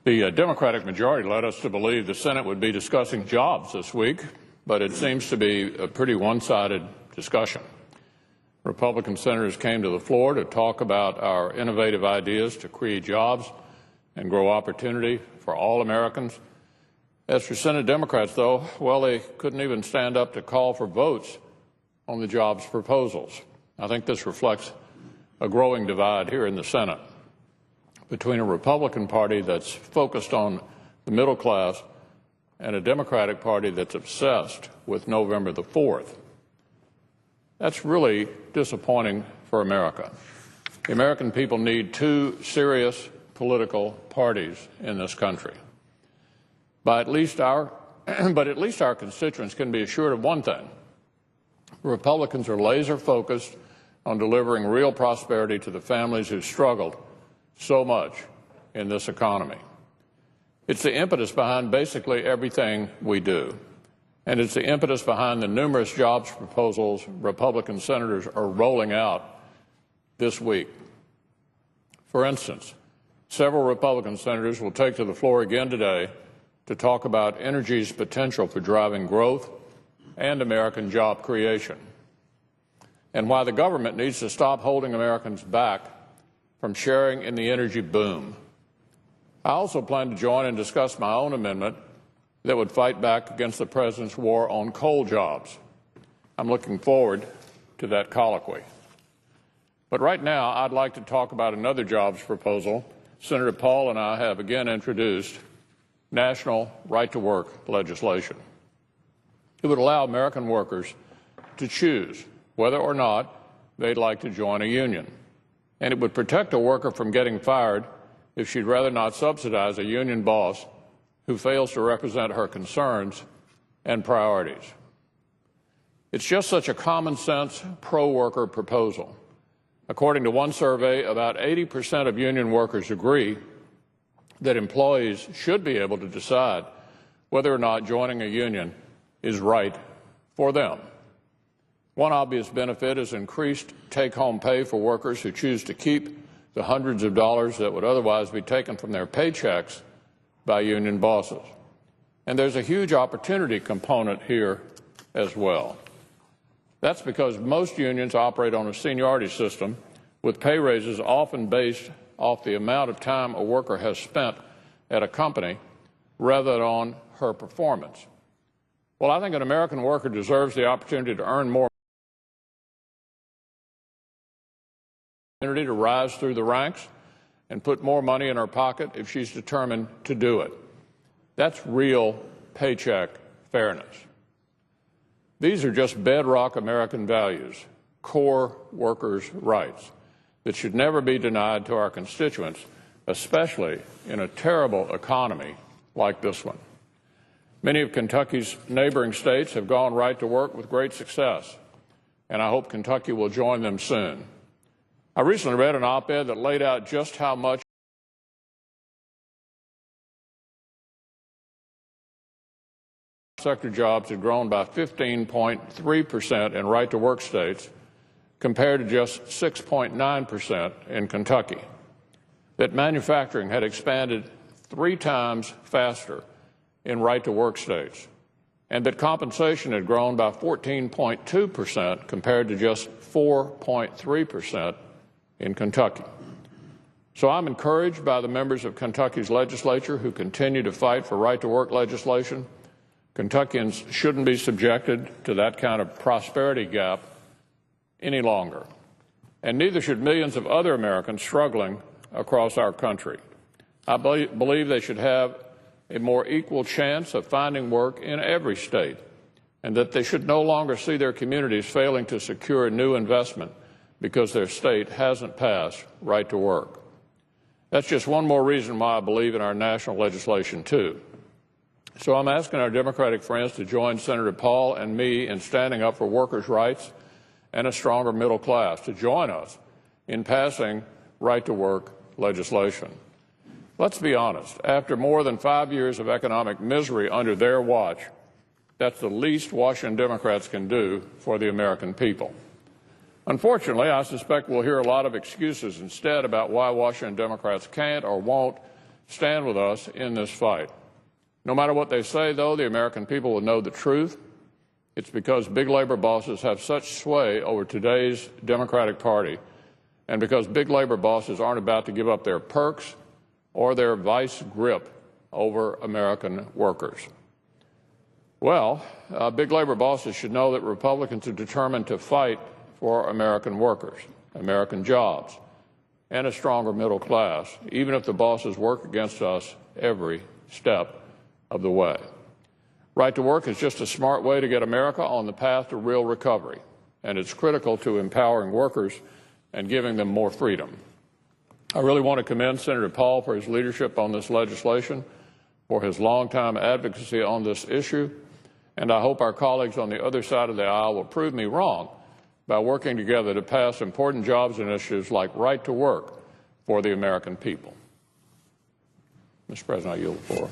The Democratic majority led us to believe the Senate would be discussing jobs this week, but it seems to be a pretty one-sided discussion. Republican senators came to the floor to talk about our innovative ideas to create jobs and grow opportunity for all Americans. As for Senate Democrats, though, well, they couldn't even stand up to call for votes on the jobs proposals. I think this reflects a growing divide here in the Senate between a Republican Party that's focused on the middle class and a Democratic Party that's obsessed with November the 4th. That's really disappointing for America. The American people need two serious political parties in this country. But at least our constituents can be assured of one thing. Republicans are laser focused on delivering real prosperity to the families who struggled so much in this economy. It's the impetus behind basically everything we do. And it's the impetus behind the numerous jobs proposals Republican senators are rolling out this week. For instance, several Republican senators will take to the floor again today to talk about energy's potential for driving growth and American job creation, and why the government needs to stop holding Americans back from sharing in the energy boom. I also plan to join and discuss my own amendment that would fight back against the President's war on coal jobs. I'm looking forward to that colloquy. But right now, I'd like to talk about another jobs proposal Senator Paul and I have again introduced, national right-to-work legislation. It would allow American workers to choose whether or not they'd like to join a union. And it would protect a worker from getting fired if she'd rather not subsidize a union boss who fails to represent her concerns and priorities. It's just such a common-sense, pro-worker proposal. According to one survey, about 80% of union workers agree that employees should be able to decide whether or not joining a union is right for them. One obvious benefit is increased take-home pay for workers who choose to keep the hundreds of dollars that would otherwise be taken from their paychecks by union bosses. And there's a huge opportunity component here as well. That's because most unions operate on a seniority system, with pay raises often based off the amount of time a worker has spent at a company rather than on her performance. Well, I think an American worker deserves the opportunity to earn more, to rise through the ranks and put more money in her pocket if she's determined to do it. That's real paycheck fairness. These are just bedrock American values, core workers' rights that should never be denied to our constituents, especially in a terrible economy like this one. Many of Kentucky's neighboring states have gone right to work with great success, and I hope Kentucky will join them soon. I recently read an op-ed that laid out just how much sector jobs had grown by 15.3% in right-to-work states compared to just 6.9% in Kentucky, that manufacturing had expanded 3 times faster in right-to-work states, and that compensation had grown by 14.2% compared to just 4.3% in Kentucky. So I'm encouraged by the members of Kentucky's legislature who continue to fight for right-to-work legislation. Kentuckians shouldn't be subjected to that kind of prosperity gap any longer, and neither should millions of other Americans struggling across our country. I believe they should have a more equal chance of finding work in every state, and that they should no longer see their communities failing to secure new investment because their state hasn't passed right to work. That's just one more reason why I believe in our national legislation, too. So I'm asking our Democratic friends to join Senator Paul and me in standing up for workers' rights and a stronger middle class, to join us in passing right-to-work legislation. Let's be honest. After more than 5 years of economic misery under their watch, that's the least Washington Democrats can do for the American people. Unfortunately, I suspect we'll hear a lot of excuses instead about why Washington Democrats can't or won't stand with us in this fight. No matter what they say, though, the American people will know the truth. It's because big labor bosses have such sway over today's Democratic Party, and because big labor bosses aren't about to give up their perks or their vice grip over American workers. Well, big labor bosses should know that Republicans are determined to fight for American workers, American jobs, and a stronger middle class, even if the bosses work against us every step of the way. Right to work is just a smart way to get America on the path to real recovery, and it's critical to empowering workers and giving them more freedom. I really want to commend Senator Paul for his leadership on this legislation, for his longtime advocacy on this issue, and I hope our colleagues on the other side of the aisle will prove me wrong by working together to pass important jobs initiatives like Right to Work for the American people. Mr. President, I yield the floor.